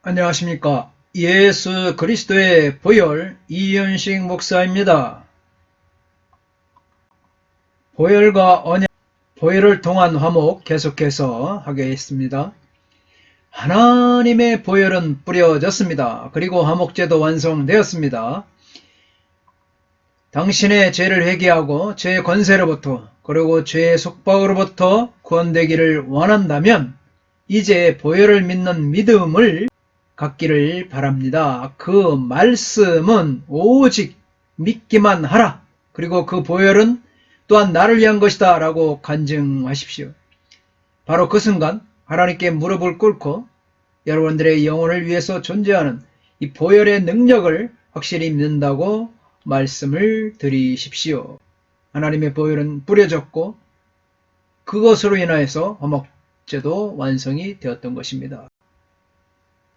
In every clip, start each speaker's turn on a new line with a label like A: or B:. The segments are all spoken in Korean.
A: 안녕하십니까. 예수 그리스도의 보혈 이윤식 목사입니다. 보혈과 언약, 보혈을 통한 화목 계속해서 하겠습니다. 하나님의 보혈은 뿌려졌습니다. 그리고 화목제도 완성되었습니다. 당신의 죄를 회개하고 죄의 권세로부터 그리고 죄의 속박으로부터 구원되기를 원한다면 이제 보혈을 믿는 믿음을 갖기를 바랍니다. 그 말씀은 오직 믿기만 하라. 그리고 그 보혈은 또한 나를 위한 것이다 라고 간증하십시오. 바로 그 순간 하나님께 무릎을 꿇고 여러분들의 영혼을 위해서 존재하는 이 보혈의 능력을 확실히 믿는다고 말씀을 드리십시오. 하나님의 보혈은 뿌려졌고 그것으로 인하여서 화목제도 완성이 되었던 것입니다.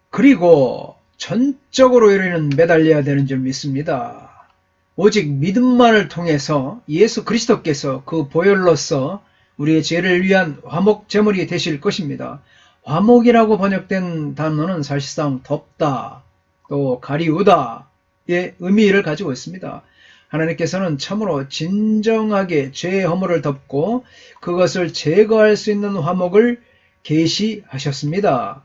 A: 그리고 전적으로 우리는 매달려야 되는 줄 믿습니다. 오직 믿음만을 통해서 예수 그리스도께서 그 보혈로서 우리의 죄를 위한 화목 제물이 되실 것입니다. 화목이라고 번역된 단어는 사실상 덮다, 또 가리우다의 의미를 가지고 있습니다. 하나님께서는 참으로 진정하게 죄의 허물을 덮고 그것을 제거할 수 있는 화목을 계시하셨습니다.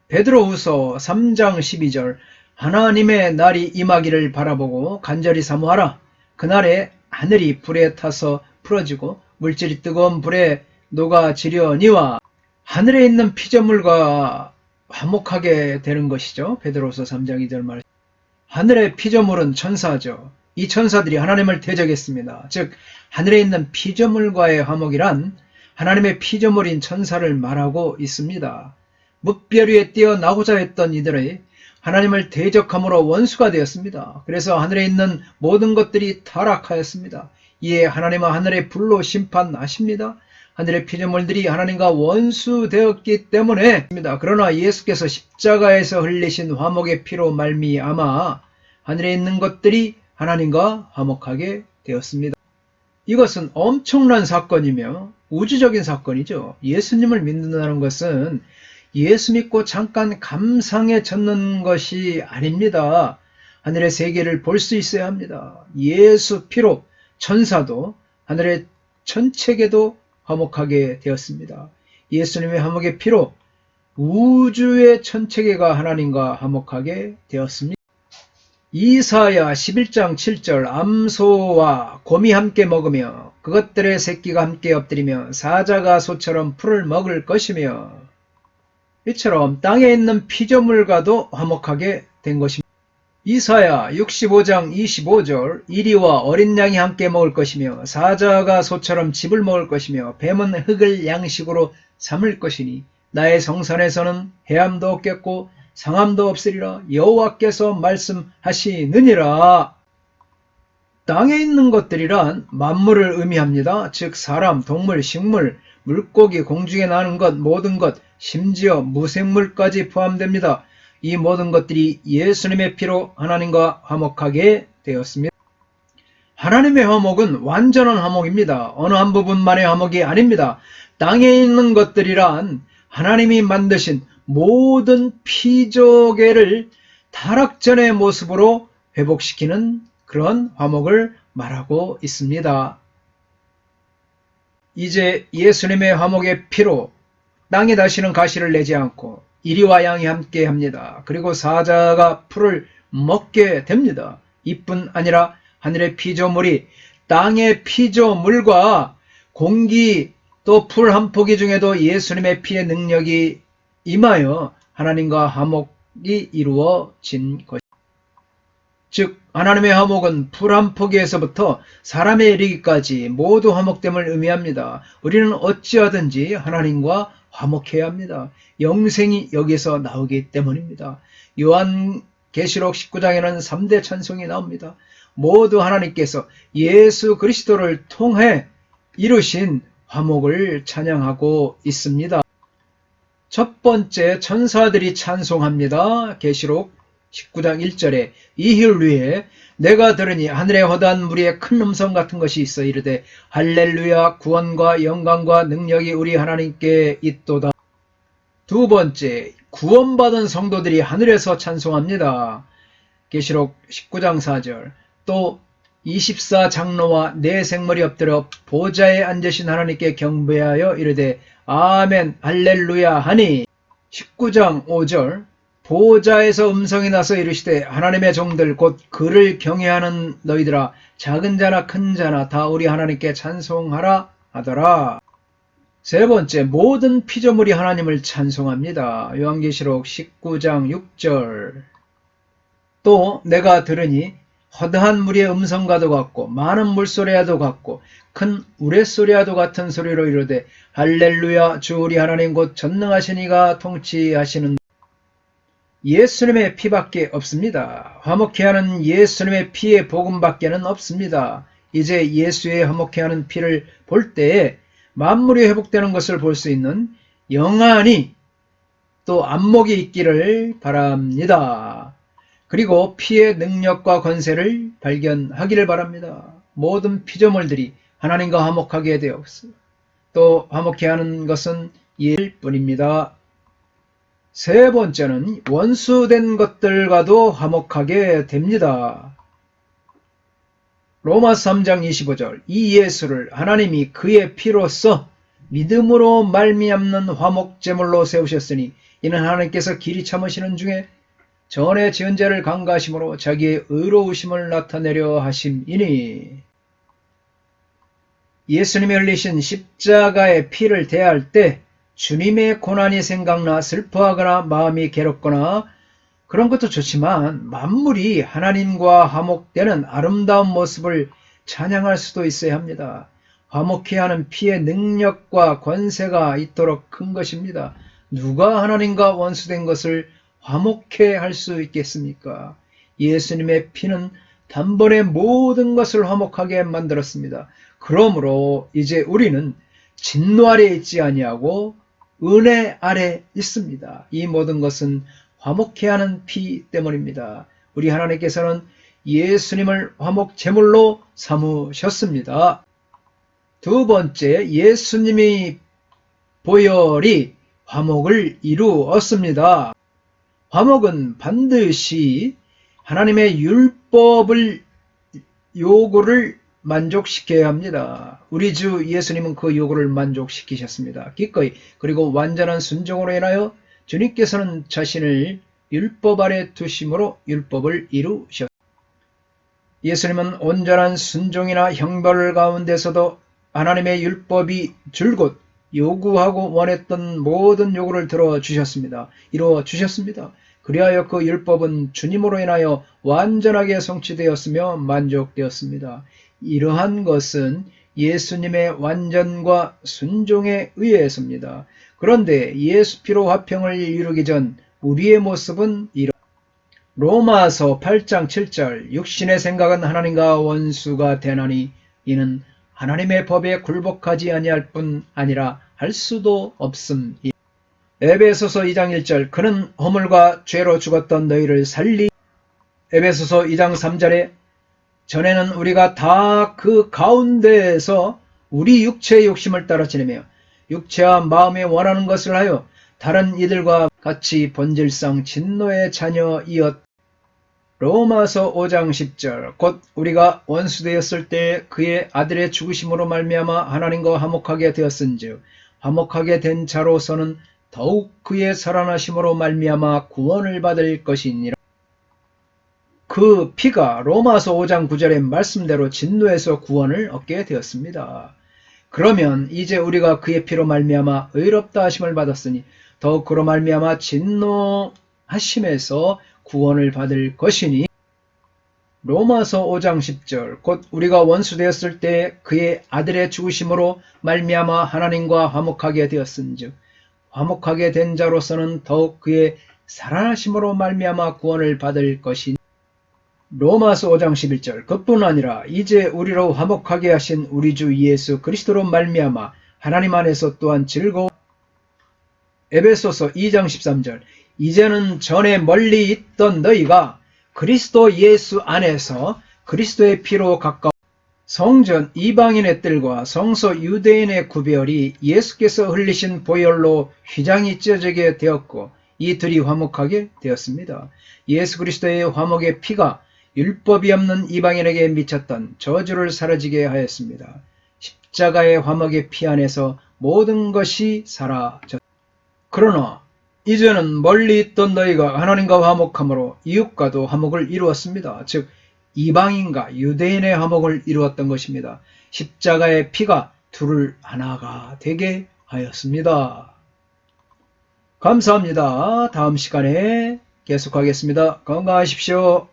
A: 베드로후서 3장 12절 하나님의 날이 임하기를 바라보고 간절히 사모하라. 그날에 하늘이 불에 타서 풀어지고 물질이 뜨거운 불에 녹아지려니와 하늘에 있는 피조물과 화목하게 되는 것이죠. 베드로후서 3장 2절 말. 하늘의 피조물은 천사죠. 이 천사들이 하나님을 대적했습니다. 즉 하늘에 있는 피조물과의 화목이란 하나님의 피조물인 천사를 말하고 있습니다. 뭇별 위에 뛰어나고자 했던 이들의 하나님을 대적함으로 원수가 되었습니다. 그래서 하늘에 있는 모든 것들이 타락하였습니다. 이에 하나님은 하늘의 불로 심판하십니다. 하늘의 피조물들이 하나님과 원수되었기 때문에 그러나 예수께서 십자가에서 흘리신 화목의 피로 말미암아 하늘에 있는 것들이 하나님과 화목하게 되었습니다. 이것은 엄청난 사건이며 우주적인 사건이죠. 예수님을 믿는다는 것은 예수 믿고 잠깐 감상에 젖는 것이 아닙니다. 하늘의 세계를 볼 수 있어야 합니다. 예수 피로 천사도 하늘의 천체계도 화목하게 되었습니다. 예수님의 화목의 피로 우주의 천체계가 하나님과 화목하게 되었습니다. 이사야 11장 7절 암소와 곰이 함께 먹으며 그것들의 새끼가 함께 엎드리며 사자가 소처럼 풀을 먹을 것이며 이처럼 땅에 있는 피조물과도 화목하게 된 것입니다. 이사야 65장 25절 이리와 어린 양이 함께 먹을 것이며 사자가 소처럼 즙을 먹을 것이며 뱀은 흙을 양식으로 삼을 것이니 나의 성산에서는 해함도 없겠고 상함도 없으리라 여호와께서 말씀하시느니라. 땅에 있는 것들이란 만물을 의미합니다. 즉 사람, 동물, 식물, 물고기, 공중에 나는 것, 모든 것, 심지어 무생물까지 포함됩니다. 이 모든 것들이 예수님의 피로 하나님과 화목하게 되었습니다. 하나님의 화목은 완전한 화목입니다. 어느 한 부분만의 화목이 아닙니다. 땅에 있는 것들이란 하나님이 만드신 모든 피조계를 타락전의 모습으로 회복시키는 그런 화목을 말하고 있습니다. 이제 예수님의 화목의 피로 땅이 다시는 가시를 내지 않고 이리와 양이 함께 합니다. 그리고 사자가 풀을 먹게 됩니다. 이뿐 아니라 하늘의 피조물이 땅의 피조물과 공기 또 풀 한 포기 중에도 예수님의 피의 능력이 임하여 하나님과 화목이 이루어진 것입니다. 즉 하나님의 화목은 풀 한 포기에서부터 사람에 이르기까지 모두 화목됨을 의미합니다. 우리는 어찌하든지 하나님과 화목해야 합니다. 영생이 여기서 나오기 때문입니다. 요한계시록 19장에는 3대 찬송이 나옵니다. 모두 하나님께서 예수 그리스도를 통해 이루신 화목을 찬양하고 있습니다. 첫 번째 천사들이 찬송합니다. 계시록 19장 1절에 이힐루에 내가 들으니 하늘에 허다한 무리의 큰 음성 같은 것이 있어 이르되 할렐루야 구원과 영광과 능력이 우리 하나님께 있도다. 두 번째, 구원받은 성도들이 하늘에서 찬송합니다. 계시록 19장 4절. 또 24장로와 네 생물이 엎드려 보좌에 앉으신 하나님께 경배하여 이르되 아멘 할렐루야 하니. 19장 5절. 보좌에서 음성이 나서 이르시되 하나님의 종들 곧 그를 경외하는 너희들아 작은 자나 큰 자나 다 우리 하나님께 찬송하라 하더라. 세 번째, 모든 피조물이 하나님을 찬송합니다. 요한계시록 19장 6절. 또 내가 들으니 허다한 무리의 음성과도 같고 많은 물소리와도 같고 큰 우레소리와도 같은 소리로 이르되 할렐루야 주 우리 하나님 곧 전능하신 이가 통치하시는. 예수님의 피밖에 없습니다. 화목케 하는 예수님의 피의 복음밖에는 없습니다. 이제 예수의 화목케 하는 피를 볼 때에 만물이 회복되는 것을 볼 수 있는 영안이 또 안목이 있기를 바랍니다. 그리고 피의 능력과 권세를 발견하기를 바랍니다. 모든 피조물들이 하나님과 화목하게 되었어. 또 화목케 하는 것은 예일 뿐입니다. 세 번째는 원수된 것들과도 화목하게 됩니다. 로마서 3장 25절. 이 예수를 하나님이 그의 피로써 믿음으로 말미암는 화목제물로 세우셨으니 이는 하나님께서 길이 참으시는 중에 전에 지은 죄를 강구하심으로 자기의 의로우심을 나타내려 하심이니. 예수님이 흘리신 십자가의 피를 대할 때 주님의 고난이 생각나 슬퍼하거나 마음이 괴롭거나 그런 것도 좋지만 만물이 하나님과 화목되는 아름다운 모습을 찬양할 수도 있어야 합니다. 화목케 하는 피의 능력과 권세가 있도록 큰 것입니다. 누가 하나님과 원수된 것을 화목케 할 수 있겠습니까? 예수님의 피는 단번에 모든 것을 화목하게 만들었습니다. 그러므로 이제 우리는 진노 아래 있지 아니하고 은혜 아래 있습니다. 이 모든 것은 화목케 하는 피 때문입니다. 우리 하나님께서는 예수님을 화목 제물로 삼으셨습니다. 두 번째, 예수님이 보혈이 화목을 이루었습니다. 화목은 반드시 하나님의 율법을 요구를 만족시켜야 합니다. 우리 주 예수님은 그 요구를 만족시키셨습니다. 기꺼이. 그리고 완전한 순종으로 인하여 주님께서는 자신을 율법 아래 두심으로 율법을 이루셨습니다. 예수님은 온전한 순종이나 형벌 가운데서도 하나님의 율법이 줄곧 요구하고 원했던 모든 요구를 들어주셨습니다. 이루어주셨습니다. 그리하여 그 율법은 주님으로 인하여 완전하게 성취되었으며 만족되었습니다. 이러한 것은 예수님의 완전과 순종에 의해서입니다. 그런데 예수 피로 화평을 이루기 전 우리의 모습은 로마서 8장 7절. 육신의 생각은 하나님과 원수가 되나니 이는 하나님의 법에 굴복하지 아니할 뿐 아니라 할 수도 없음. 에베소서 2장 1절. 그는 허물과 죄로 죽었던 너희를 살리. 에베소서 2장 3절에 전에는 우리가 다 그 가운데에서 우리 육체의 욕심을 따라 지내며 육체와 마음에 원하는 것을 하여 다른 이들과 같이 본질상 진노의 자녀이었. 로마서 5장 10절. 곧 우리가 원수되었을 때 그의 아들의 죽으심으로 말미암아 하나님과 화목하게 되었은즉 화목하게 된 자로서는 더욱 그의 살아나심으로 말미암아 구원을 받을 것이니라. 그 피가 로마서 5장 9절의 말씀대로 진노에서 구원을 얻게 되었습니다. 그러면 이제 우리가 그의 피로 말미암아 의롭다 하심을 받았으니 더욱 그로 말미암아 진노하심에서 구원을 받을 것이니. 로마서 5장 10절. 곧 우리가 원수되었을 때 그의 아들의 죽으심으로 말미암아 하나님과 화목하게 되었은즉 화목하게 된 자로서는 더욱 그의 살아나심으로 말미암아 구원을 받을 것이니. 로마서 5장 11절. 그뿐 아니라 이제 우리로 화목하게 하신 우리 주 예수 그리스도로 말미암아 하나님 안에서 또한 즐거워. 에베소서 2장 13절. 이제는 전에 멀리 있던 너희가 그리스도 예수 안에서 그리스도의 피로 가까워 성전 이방인의 뜰과 성소 유대인의 구별이 예수께서 흘리신 보혈로 휘장이 찢어지게 되었고 이 들이 화목하게 되었습니다. 예수 그리스도의 화목의 피가 율법이 없는 이방인에게 미쳤던 저주를 사라지게 하였습니다. 십자가의 화목의 피 안에서 모든 것이 사라졌습니다. 그러나 이제는 멀리 있던 너희가 하나님과 화목함으로 이웃과도 화목을 이루었습니다. 즉 이방인과 유대인의 화목을 이루었던 것입니다. 십자가의 피가 둘을 하나가 되게 하였습니다. 감사합니다. 다음 시간에 계속하겠습니다. 건강하십시오.